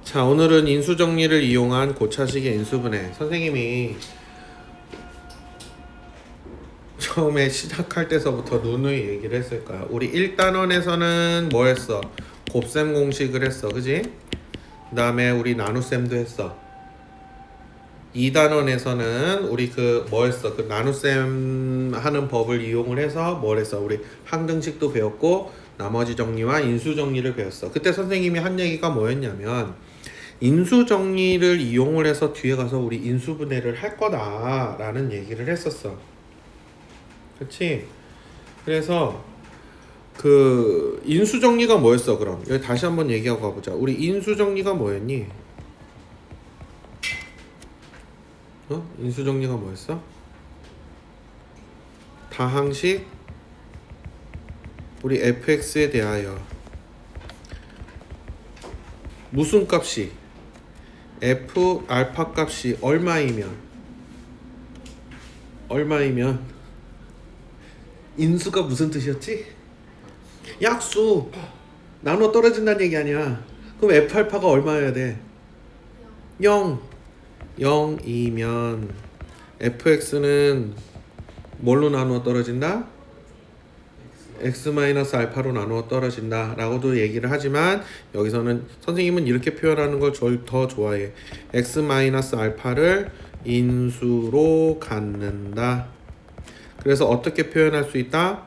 자, 오늘은 인수정리를 이용한 고차식의 인수분해. 선생님이 처음에 시작할 때서부터 누누이 얘기를 했을 거야. 우리 1단원에서는 뭐 했어? 곱셈 공식을 했어. 그지? 그 다음에 우리 나눗셈도 했어. 2단원에서는 우리 뭐 했어? 그 나눗셈 하는 법을 이용을 해서 뭘 했어? 우리 항등식도 배웠고 나머지 정리와 인수 정리를 배웠어. 그때 선생님이 한 얘기가 뭐였냐면 인수 정리를 이용을 해서 뒤에 가서 우리 인수분해를 할 거다라는 얘기를 했었어. 그렇지? 그래서 그 인수 정리가 뭐였어? 그럼 여기 다시 한번 얘기하고 가보자. 우리 인수 정리가 뭐였니? 인수 정리가 뭐였어? 다항식 우리 fx에 대하여 무슨 값이 f 알파 값이 얼마이면 인수가 무슨 뜻이었지? 약수 나눠 떨어진다는 얘기 아니야. 그럼 f 알파가 얼마여야 돼? 0이면 fx는 뭘로 나누어 떨어진다? x-알파로 나누어 떨어진다 라고도 얘기를 하지만 여기서는 선생님은 이렇게 표현하는 걸 더 좋아해. x-알파를 인수로 갖는다. 그래서 어떻게 표현할 수 있다?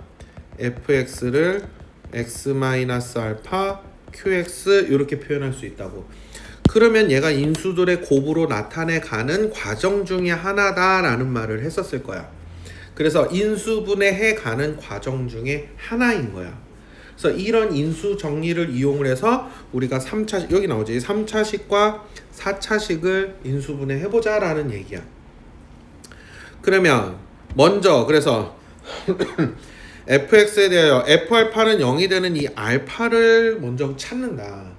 fx를 x-알파 qx 이렇게 표현할 수 있다고. 그러면 얘가 인수들의 곱으로 나타내가는 과정 중에 하나다라는 말을 했었을 거야. 그래서 인수분해해 가는 과정 중에 하나인 거야. 그래서 이런 인수 정리를 이용을 해서 우리가 3차식 여기 나오지. 3차식과 4차식을 인수분해 해보자 라는 얘기야. 그러면 먼저 그래서 fx에 대하여 f알파는 0이 되는 이 알파를 먼저 찾는다.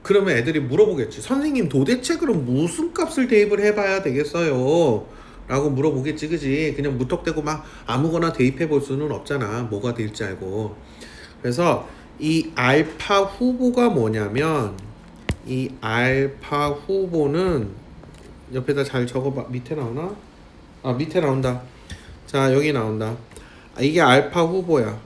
그러면 애들이 물어보겠지. 선생님 도대체 그럼 무슨 값을 대입을 해봐야 되겠어요? 라고 물어보겠지. 그지? 그냥 무턱대고 막 아무거나 대입해 볼 수는 없잖아. 뭐가 될지 알고. 그래서 이 알파 후보가 뭐냐면 이 알파 후보는 옆에다 잘 적어봐. 밑에 나오나? 밑에 나온다. 자, 여기 나온다. 이게 알파 후보야.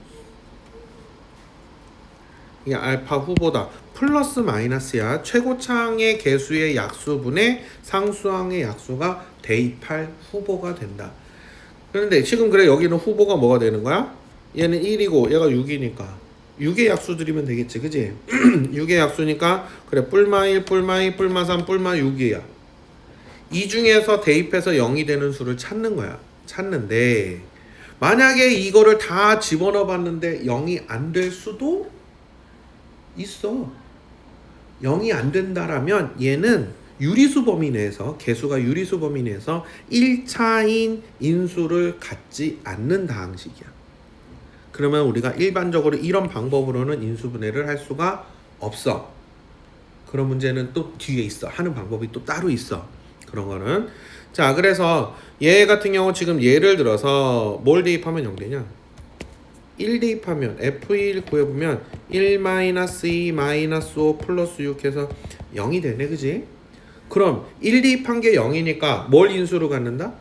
이게 알파 후보다. 플러스 마이너스야. 최고창의 개수의 약수분의 상수항의 약수가 대입할 후보가 된다. 그런데 지금 그래 여기는 후보가 뭐가 되는 거야? 얘는 1이고 얘가 6이니까 6의 약수들이면 되겠지. 그지? 6의 약수니까 그래 뿔마 1, 뿔마 2, 뿔마 3, 뿔마 6이야. 이 중에서 대입해서 0이 되는 수를 찾는 거야. 찾는데 만약에 이거를 다 집어넣어 봤는데 0이 안 될 수도 있어. 0이 안 된다라면 얘는 유리수 범위 내에서 개수가 유리수 범위 내에서 1차인 인수를 갖지 않는 다항식이야. 그러면 우리가 일반적으로 이런 방법으로는 인수분해를 할 수가 없어. 그런 문제는 또 뒤에 있어. 하는 방법이 또 따로 있어. 그런 거는. 자, 그래서 얘 같은 경우 지금 예를 들어서 뭘 대입하면 0 되냐? 1 대입하면 F1 구해보면 1-2-5 플러스 6 해서 0이 되네. 그지? 그럼 1 대입한 게 0이니까 뭘 인수로 갖는다?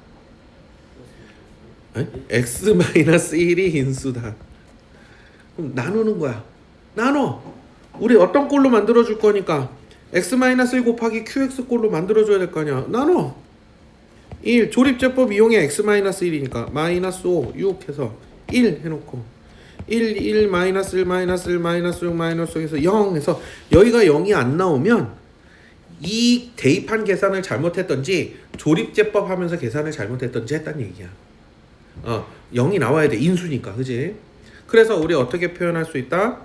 x-1이 인수다. 그럼 나누는 거야. 나눠. 우리 어떤 꼴로 만들어줄 거니까 x-1 곱하기 qx 꼴로 만들어줘야 될 거 아니야. 나눠. 1 조립제법 이용해. x-1이니까 마이너스 5, 6 해서 1 해놓고 1, 마이너스 1, 마이너스 1, 마이너스 6, 마이너스 6 해서 0 해서 여기가 0이 안 나오면 이 대입한 계산을 잘못했던지 조립제법 하면서 계산을 잘못했던지 했단 얘기야. 0이 나와야 돼. 인수니까. 그지? 그래서 우리 어떻게 표현할 수 있다?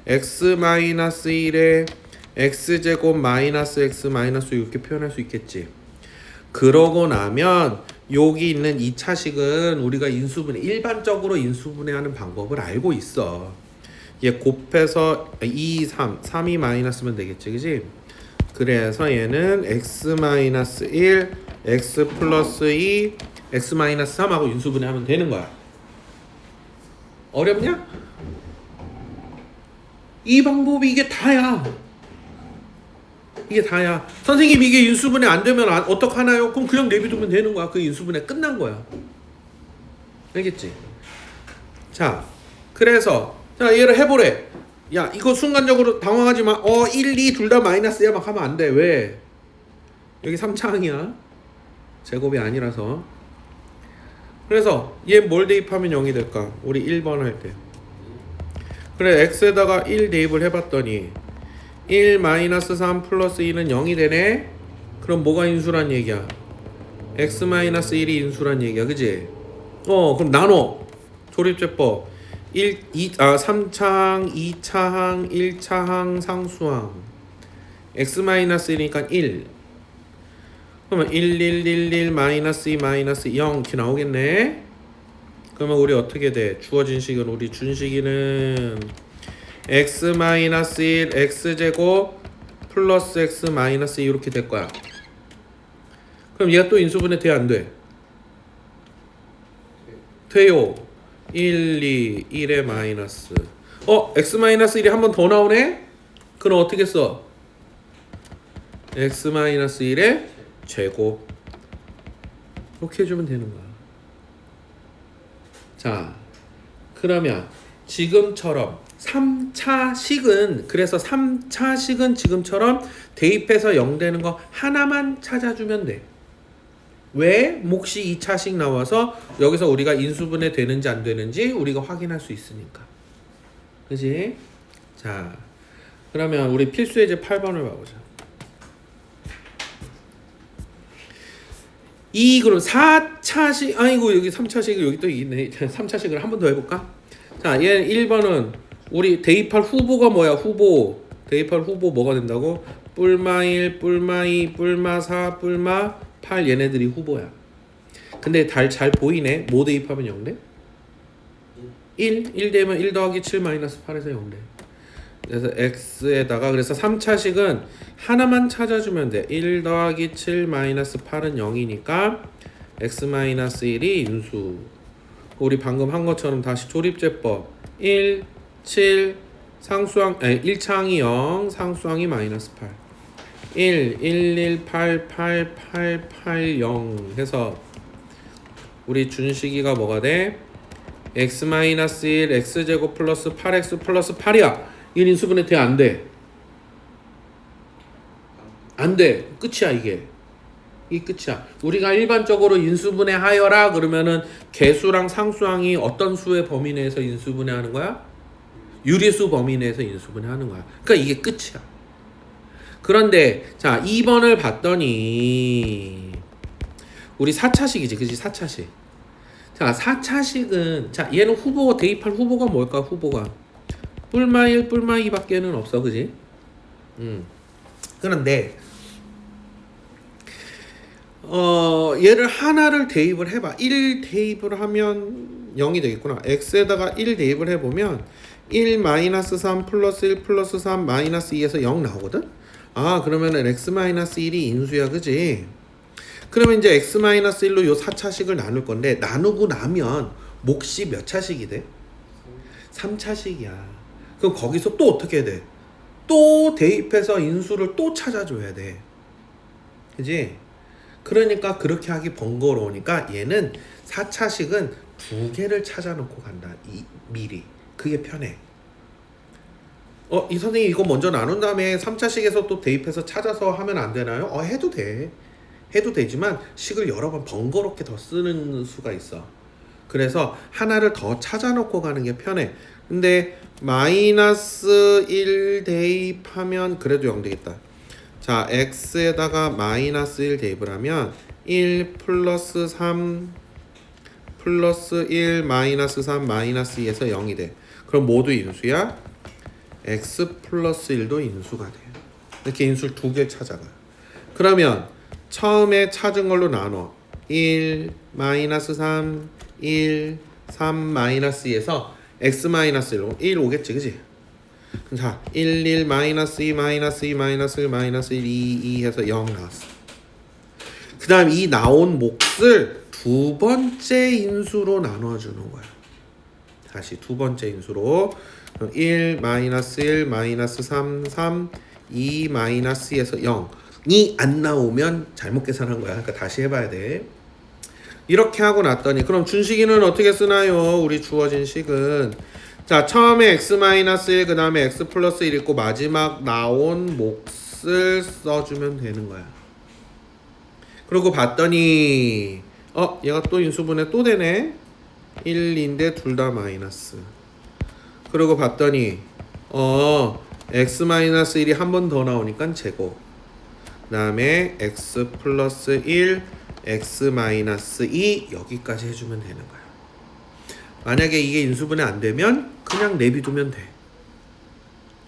x-1에 x제곱 마이너스 x 마이너스 6 이렇게 표현할 수 있겠지. 그러고 나면 여기 있는 2차식은 우리가 일반적으로 인수분해하는 방법을 알고 있어. 얘 곱해서 2, 3이 마이너스면 되겠지. 그지? 그래서 얘는 x-1, x 플러스 2, x 마이너스 3하고 인수분해하면 되는 거야. 어렵냐? 이 방법이 이게 다야. 이게 다야. 선생님 이게 인수분해 안 되면 어떡하나요? 그럼 그냥 내비두면 되는 거야. 그 인수분해 끝난 거야. 알겠지? 자, 그래서 자 얘를 해보래. 야 이거 순간적으로 당황하지 마. 1, 2 둘 다 마이너스야 막 하면 안 돼. 왜? 여기 3차항이야. 제곱이 아니라서. 그래서 얘 뭘 대입하면 0이 될까? 우리 1번 할 때. 그래 x에다가 1 대입을 해봤더니 1 마이너스 3 플러스 2는 0이 되네. 그럼 뭐가 인수란 얘기야? x 마이너스 1이 인수란 얘기야. 그지? 그럼 나눠. 조립제법 3차항, 2차항, 1차항, 상수항 x 마이너스 1이니까 1. 그러면 1, 1, 1, 1, 마이너스 2, 마이너스 0 이렇게 나오겠네. 그러면 우리 어떻게 돼? 주어진 식은 우리 준식이는 x 마이너스 1, x제곱 플러스 x 마이너스 2 이렇게 될 거야. 그럼 얘가 또 인수분해 돼? 안 돼? 돼요. 1, 2, 1의 마이너스 x 마이너스 1이 한 번 더 나오네? 그럼 어떻게 써? x 마이너스 1의 제곱 이렇게 해주면 되는 거야. 자 그러면 지금처럼 3차식은 그래서 3차식은 지금처럼 대입해서 0 되는 거 하나만 찾아주면 돼. 왜? 몫이 2차식 나와서 여기서 우리가 인수분해 되는지 안 되는지 우리가 확인할 수 있으니까. 그지? 자 그러면 우리 필수예제 8번을 봐보자. 그럼 4차식 아이고 여기 3차식 여기 또 있네. 3차식을 한 번 더 해볼까? 자 얘 1번은 우리 대입할 후보가 뭐야? 후보 대입할 후보 뭐가 된다고? 뿔마 1, 뿔마 2, 뿔마 4, 뿔마 8 얘네들이 후보야. 근데 잘 보이네. 뭐 대입하면 0 돼? 1 되면 1 더하기 7 마이너스 8에서 0 돼. 그래서 x에다가 그래서 3차식은 하나만 찾아주면 돼. 1 더하기 7 마이너스 8은 0이니까 x 마이너스 1이 인수. 우리 방금 한 것처럼 다시 조립제법 1, 7 상수항 1차항이 0 상수항이 마이너스 8 1, 1, 1, 8, 8, 8, 8, 0 해서 우리 준식이가 뭐가 돼? x 마이너스 1 x제곱 플러스 8x 플러스 8이야. 이건 인수분해 돼? 안 돼? 안 돼. 끝이야 이게. 이 끝이야. 우리가 일반적으로 인수분해 하여라 그러면은 개수랑 상수항이 어떤 수의 범위 내에서 인수분해 하는 거야? 유리수 범위 내에서 인수분해 하는 거야. 그러니까 이게 끝이야. 그런데 자 2번을 봤더니 우리 4차식이지. 그지? 4차식. 자 4차식은 자 얘는 후보 대입할 후보가 뭘까? 후보가 뿔마 1, 뿔마 2밖에는 없어. 그지? 그런데 얘를 하나를 대입을 해봐. 1 대입을 하면 0이 되겠구나. x에다가 1 대입을 해보면 1 마이너스 3 플러스 1 플러스 3 마이너스 2에서 0 나오거든? 그러면은 x 마이너스 1이 인수야. 그지? 그러면 이제 x 마이너스 1로 요 4차식을 나눌 건데 나누고 나면 몫이 몇 차식이 돼? 3차식이야. 그럼 거기서 또 어떻게 해야 돼? 또 대입해서 인수를 또 찾아줘야 돼. 그지? 그러니까 그렇게 하기 번거로우니까 얘는 4차식은 2개를 찾아놓고 간다. 미리. 그게 편해. 이 선생님 이거 먼저 나눈 다음에 3차식에서 또 대입해서 찾아서 하면 안 되나요? 해도 돼. 해도 되지만 식을 여러 번 번거롭게 더 쓰는 수가 있어. 그래서 하나를 더 찾아놓고 가는 게 편해. 근데 마이너스 1 대입하면 그래도 0 되겠다. 자 x에다가 마이너스 1 대입을 하면 1 플러스 3 플러스 1 마이너스 3 마이너스 2에서 0이 돼. 그럼 모두 인수야. x 플러스 1도 인수가 돼. 이렇게 인수를 2개 찾아가. 그러면 처음에 찾은 걸로 나눠. 1 마이너스 3 1 3 마이너스 2에서 x 마이너스 1로 1 오겠지. 그지? 자 1 1 마이너스 2 마이너스 2 마이너스 1 마이너스 1 2 해서 0 나왔어. 그 다음 이 나온 몫을 두 번째 인수로 나눠주는 거야. 다시 두 번째 인수로 1 마이너스 1 마이너스 3 3 2-2에서 0이 안 나오면 잘못 계산한 거야. 그러니까 다시 해봐야 돼. 이렇게 하고 났더니 그럼 준식이는 어떻게 쓰나요? 우리 주어진 식은 자 처음에 x-1 그 다음에 x 플러스 1 있고 마지막 나온 몫을 써주면 되는 거야. 그리고 봤더니 얘가 또 인수분해 또 되네. 1인데 둘 다 마이너스. 그리고 봤더니 x-1이 한 번 더 나오니까 제곱. 그 다음에 x 플러스 1 x-2 여기까지 해주면 되는 거야. 만약에 이게 인수분해 안 되면 그냥 내비두면 돼.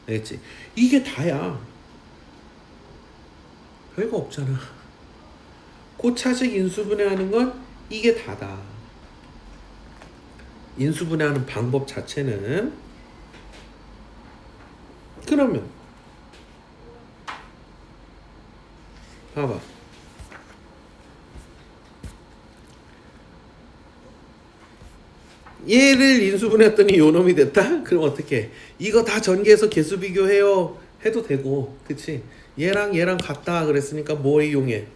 알겠지? 이게 다야. 별거 없잖아. 고차식 인수분해하는 건 이게 다다. 인수분해하는 방법 자체는 그러면 봐봐. 얘를 인수분해했더니 요놈이 됐다? 그럼 어떻게? 이거 다 전개해서 개수 비교해요 해도 되고, 그치? 얘랑 얘랑 같다 그랬으니까 뭐 이용해?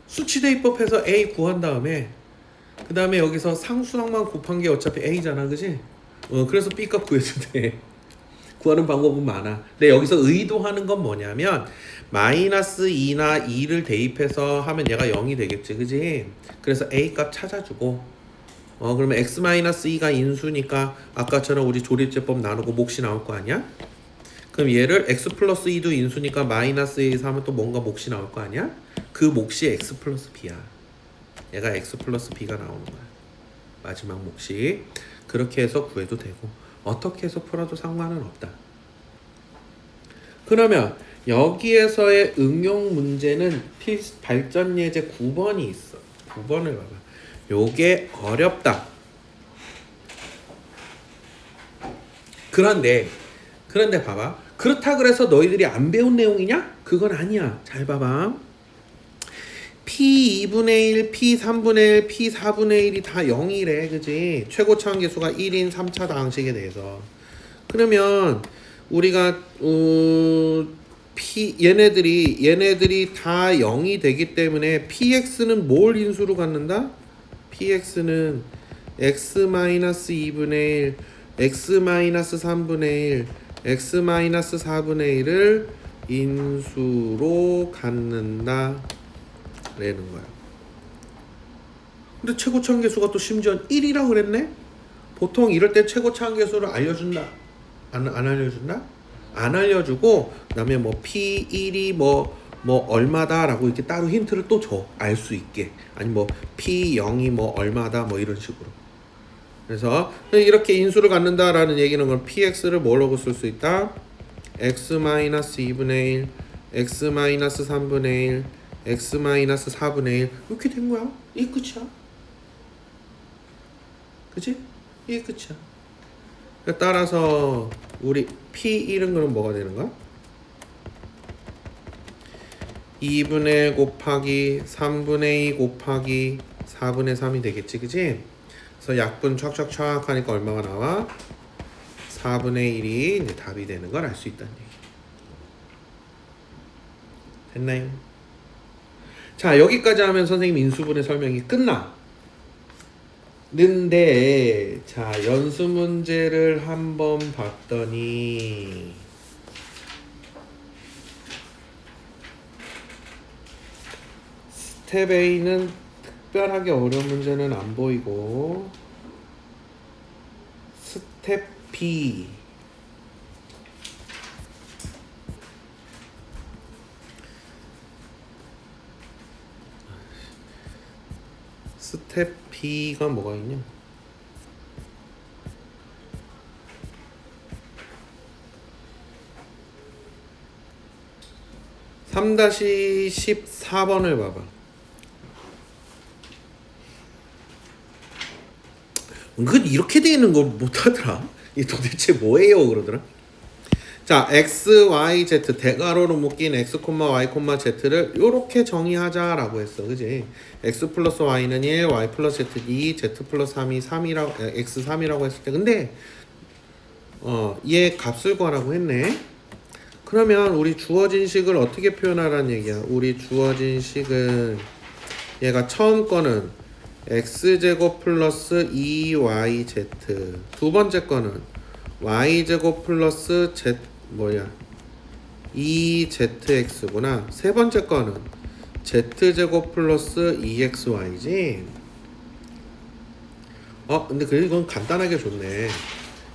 수치대입법해서 A 구한 다음에 그 다음에 여기서 상수항만 곱한 게 어차피 A잖아, 그치? 그래서 B값 구해도 돼. 구하는 방법은 많아. 근데 여기서 의도하는 건 뭐냐면 마이너스 2나 2를 대입해서 하면 얘가 0이 되겠지, 그지? 그래서 A 값 찾아주고 그러면 x-2가 인수니까 아까처럼 우리 조립제법 나누고 몫이 나올 거 아니야? 그럼 얘를 x 플러스 2도 인수니까 마이너스 2에서 하면 또 뭔가 몫이 나올 거 아니야? 그 몫이 x 플러스 b야. 얘가 x 플러스 b가 나오는 거야. 마지막 몫이. 그렇게 해서 구해도 되고 어떻게 해서 풀어도 상관은 없다. 그러면 여기에서의 응용 문제는 발전 예제 9번이 있어. 9번을 봐봐. 요게 어렵다. 그런데 봐봐. 그렇다 그래서 너희들이 안 배운 내용이냐? 그건 아니야. 잘 봐봐. P2분의 1, P3분의 1, P4분의 1이 다 0이래. 그지? 최고 차항계수가 1인 3차 다항식에 대해서. 그러면 우리가 얘네들이 다 0이 되기 때문에 PX는 뭘 인수로 갖는다? PX는 X-2분의 1, X-3분의 1, X-4분의 1을 인수로 갖는다 라는 거야. 근데 최고차항계수가 또 심지어 1이라고 그랬네? 보통 이럴 때 최고차항계수를 알려준다? 안 알려준다? 안 알려주고 그 다음에 뭐 P1이 뭐 얼마다 라고 이렇게 따로 힌트를 또 줘. 알 수 있게. 아니 뭐 P0이 뭐 얼마다 뭐 이런 식으로. 그래서 이렇게 인수를 갖는다 라는 얘기는 건 PX를 뭐라고 쓸 수 있다? X-2분의 1, X-3분의 1, X-4분의 1 이렇게 된 거야. 이게 끝이야. 그치? 이게 끝이야. 따라서 우리 P1은 그럼 뭐가 되는 거야? 2분의 1 곱하기 3분의 2 곱하기 4분의 3이 되겠지, 그치? 그래서 약분 촥촥촥 하니까 얼마가 나와? 4분의 1이 이제 답이 되는 걸 알 수 있다는 얘기. 됐나요? 자, 여기까지 하면 선생님 인수분해 설명이 끝나는데, 자, 연수 문제를 한번 봤더니 스텝 A는 특별하게 어려운 문제는 안 보이고, 스텝 B 스텝 B가 뭐가 있냐? (3-14번을) 봐봐. 은근 이렇게 돼 있는 걸 못하더라. 이 도대체 뭐예요? 그러더라. 자, x, y, z 대괄호로 묶인 x, y, z를 이렇게 정의하자라고 했어. 그지? x 플러스 y는 1, y 플러스 z 2, z 플러스 3이 3이라고 x 3이라고 했을 때 근데 얘 값을 구하라고 했네. 그러면 우리 주어진 식을 어떻게 표현하라는 얘기야? 우리 주어진 식은 얘가 처음 거는 x제곱 플러스 2yz, 두 번째 거는 y제곱 플러스 z 2zx구나. 세 번째 거는 z제곱 플러스 2xy지. 근데 그래 이건 간단하게 줬네.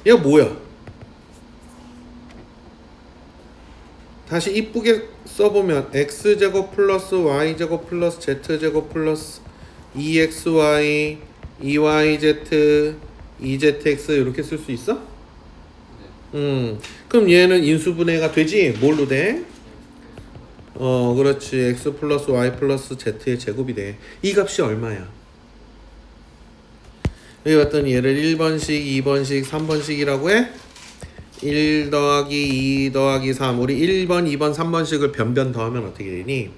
얘가 뭐야? 다시 이쁘게 써보면 x제곱 플러스 y제곱 플러스 z제곱 플러스 2xy 2yz 2zx 이렇게 쓸 수 있어? 그럼 얘는 인수분해가 되지? 뭘로 돼? 그렇지. x 플러스 y 플러스 z의 제곱이 돼. 이 값이 얼마야? 여기 봤더니 얘를 1번씩, 2번씩, 3번씩이라고 해? 1 더하기 2 더하기 3. 우리 1번, 2번, 3번씩을 변변 더하면 어떻게 되니?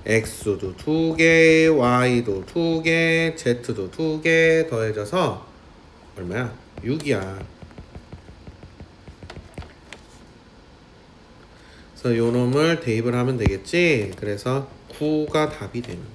x도 2개, y도 2개, z도 2개 더해져서 얼마야? 6이야. 그래서 요 놈을 대입을 하면 되겠지? 그래서 9가 답이 되는 거야.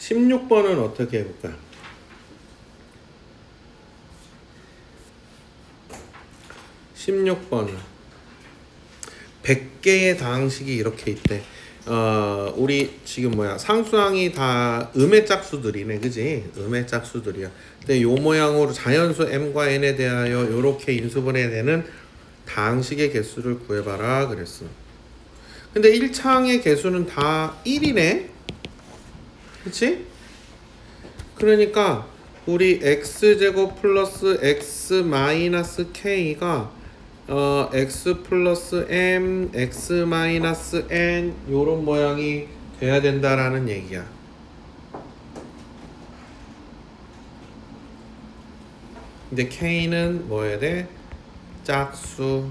16번은 어떻게 해볼까? 16번은 100개의 다항식이 이렇게 있대. 우리 지금 상수항이 다 음의 짝수들이네, 그지? 음의 짝수들이야. 근데 요 모양으로 자연수 m과 n에 대하여 요렇게 인수분해되는 다항식의 개수를 구해봐라 그랬어. 근데 1차항의 개수는 다 1이네? 그치? 그러니까 우리 x제곱 플러스 x 마이너스 k가 x 플러스 m, x 마이너스 n 요런 모양이 돼야 된다라는 얘기야. 근데 k는 뭐 해야 돼? 짝수.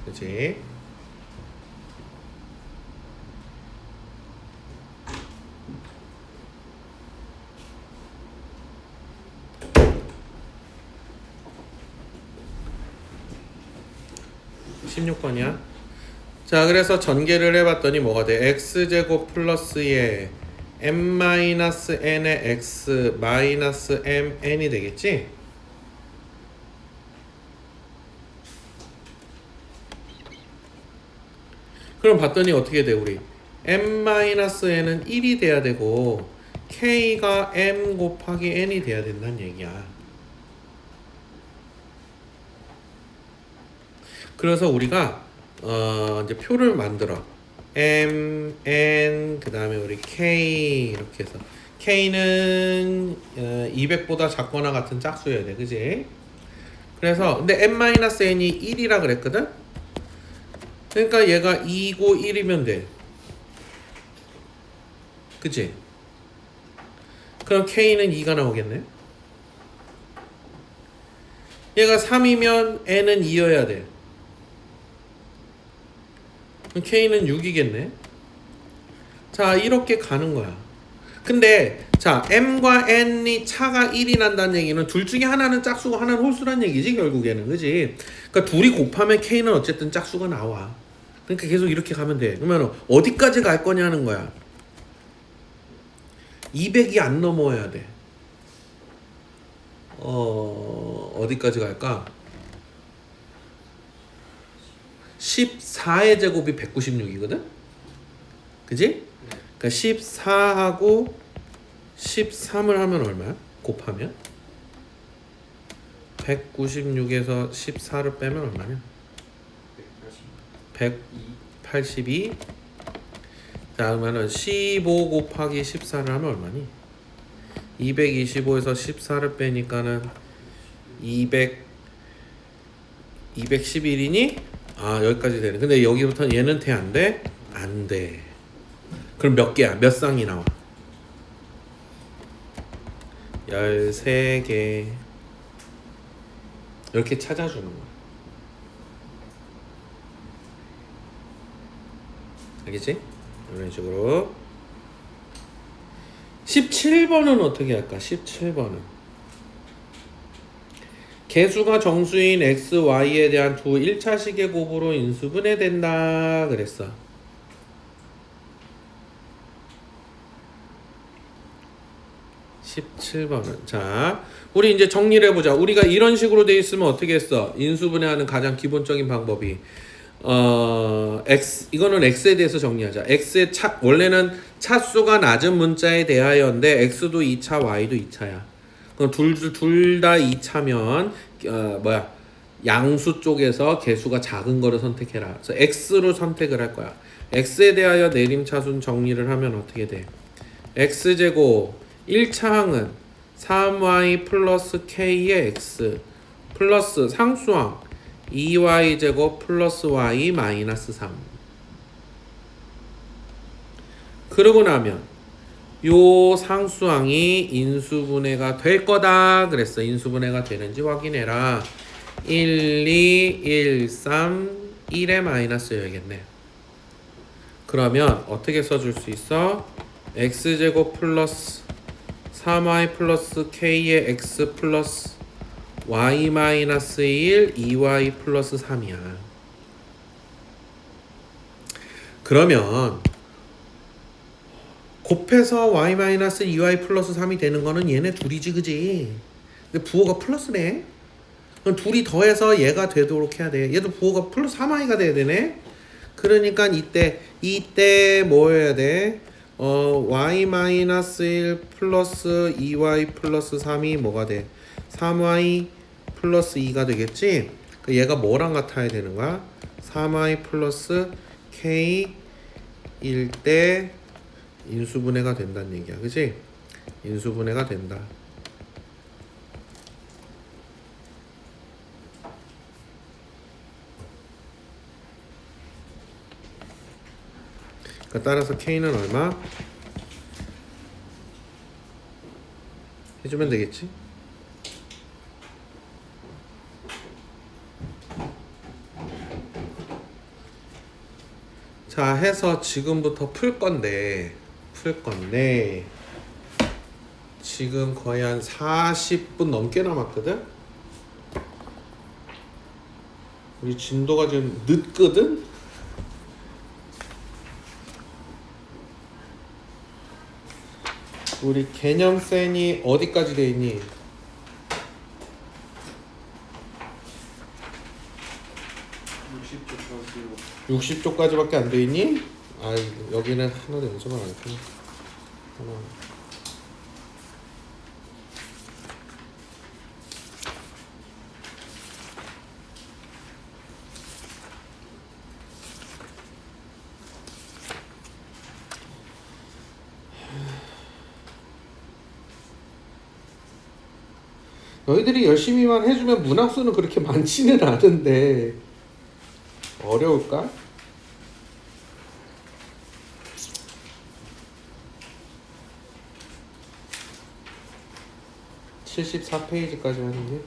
그치? (16번이야) 자, 그래서 전개를 해봤더니 뭐가 돼? x제곱 플러스에 m-n의 x 마이너스 mn이 되겠지? 그럼 봤더니 어떻게 돼 우리? m-n은 1이 돼야 되고 k가 m 곱하기 n이 돼야 된다는 얘기야. 그래서 우리가 이제 표를 만들어. m, n, 그 다음에 우리 k 이렇게 해서 k는 200보다 작거나 같은 짝수여야 돼, 그지? 그래서 근데 m-n이 1이라 그랬거든? 그러니까 얘가 2고 1이면 돼, 그치? 그럼 k는 2가 나오겠네. 얘가 3이면 n은 2여야 돼. 그럼 k는 6이겠네. 자, 이렇게 가는 거야. 근데 자, m과 n이 차가 1이 난다는 얘기는 둘 중에 하나는 짝수고 하나는 홀수란 얘기지, 결국에는. 그지? 그러니까 둘이 곱하면 k는 어쨌든 짝수가 나와. 그러니까 계속 이렇게 가면 돼. 그러면 어디까지 갈 거냐는 거야. 200이 안 넘어야 돼. 어디까지 갈까? 14의 제곱이 196이거든? 그지? 그러니까 14하고 13을 하면 얼마야? 곱하면? 196에서 14를 빼면 얼마냐? 182. 자, 그러면은 15 곱하기 14를 하면 얼마니? 225에서 14를 빼니까는 211이니? 아, 여기까지 되네. 근데 여기부터는 얘는 돼, 안 돼? 안 돼. 그럼 몇 개야? 몇 쌍이 나와? 13개. 이렇게 찾아주는 거야. 알겠지? 이런 식으로. 17번은 어떻게 할까? 17번은 개수가 정수인 x, y에 대한 두 1차식의 곱으로 인수분해된다 그랬어. 자, 우리 이제 정리를 해보자. 우리가 이런 식으로 돼 있으면 어떻게 했어? 인수분해하는 가장 기본적인 방법이 x, 이거는 x에 대해서 정리하자. x의 원래는 차수가 낮은 문자에 대하여인데 x도 2차, y도 2차야. 그럼 둘 다 2차면 양수 쪽에서 개수가 작은 거를 선택해라. 그래서 x로 선택을 할 거야. x에 대하여 내림차순 정리를 하면 어떻게 돼? x제곱 1차항은 3y 플러스 k의 x 플러스 상수항 2y제곱 플러스 y 마이너스 3. 그러고 나면 요 상수항이 인수분해가 될 거다 그랬어. 인수분해가 되는지 확인해라. 1, 2, 1, 3, 1에 마이너스여야겠네. 그러면 어떻게 써줄 수 있어? x제곱 플러스 3y 플러스 k의 x 플러스 y 마이너스 1, 2y 플러스 3이야. 그러면 곱해서 y 마이너스 2y 플러스 3이 되는 거는 얘네 둘이지, 그지? 근데 부호가 플러스네. 그럼 둘이 더해서 얘가 되도록 해야 돼. 얘도 부호가 플러스 3y가 돼야 되네. 그러니까 이때 뭐 해야 돼? y 마이너스 1 플러스 2y 플러스 3이 뭐가 돼? 3y 플러스 2가 되겠지? 얘가 뭐랑 같아야 되는 거야? 3y 플러스 k일 때 인수분해가 된다는 얘기야. 그치? 인수분해가 된다. 따라서 k는 얼마? 해주면 되겠지? 자, 해서 지금부터 풀 건데 지금 거의 한 40분 넘게 남았거든? 우리 진도가 좀 늦거든? 우리 개념센이 어디까지 돼 있니? 60쪽까지밖에 안 돼 있니? 아, 여기는 하나도 연습을 안 했구나. 하나. 너희들이 열심히만 해주면 문학수는 그렇게 많지는 않은데 어려울까? 74페이지까지 하는 게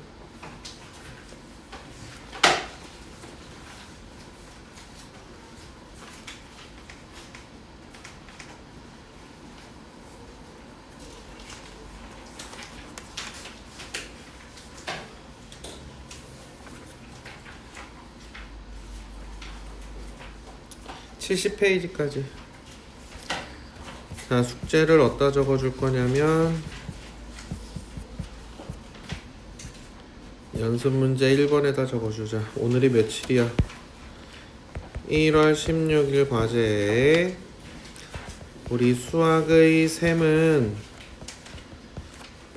(70페이지까지) 자, 숙제를 어디다 적어줄 거냐면 연습 문제 1번에다 적어주자. 오늘이 며칠이야? 1월 16일 과제에 우리 수학의 셈은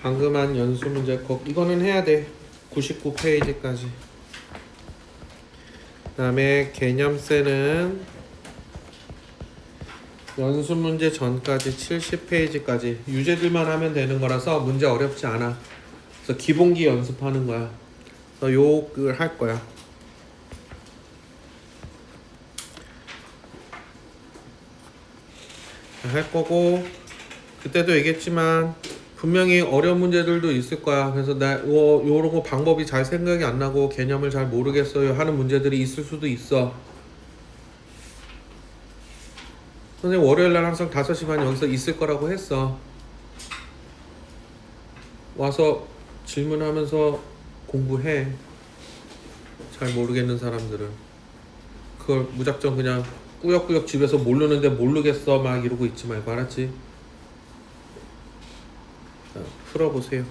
방금 한 연습 문제 이거는 해야 돼. 99페이지까지. 그 다음에 개념세는 연습 문제 전까지 70페이지까지 유제들만 하면 되는 거라서 문제 어렵지 않아. 그래서 기본기 연습하는 거야. 그래서 요걸 할 거야. 할 거고, 그때도 얘기했지만 분명히 어려운 문제들도 있을 거야. 그래서 나 요런 거 방법이 잘 생각이 안 나고 개념을 잘 모르겠어요 하는 문제들이 있을 수도 있어. 선생님 월요일날 항상 5시 반 여기서 있을 거라고 했어. 와서 질문하면서 공부해. 잘 모르겠는 사람들은 그걸 무작정 그냥 꾸역꾸역 집에서 모르는데 모르겠어 막 이러고 있지 말고, 알았지? 자, 풀어보세요.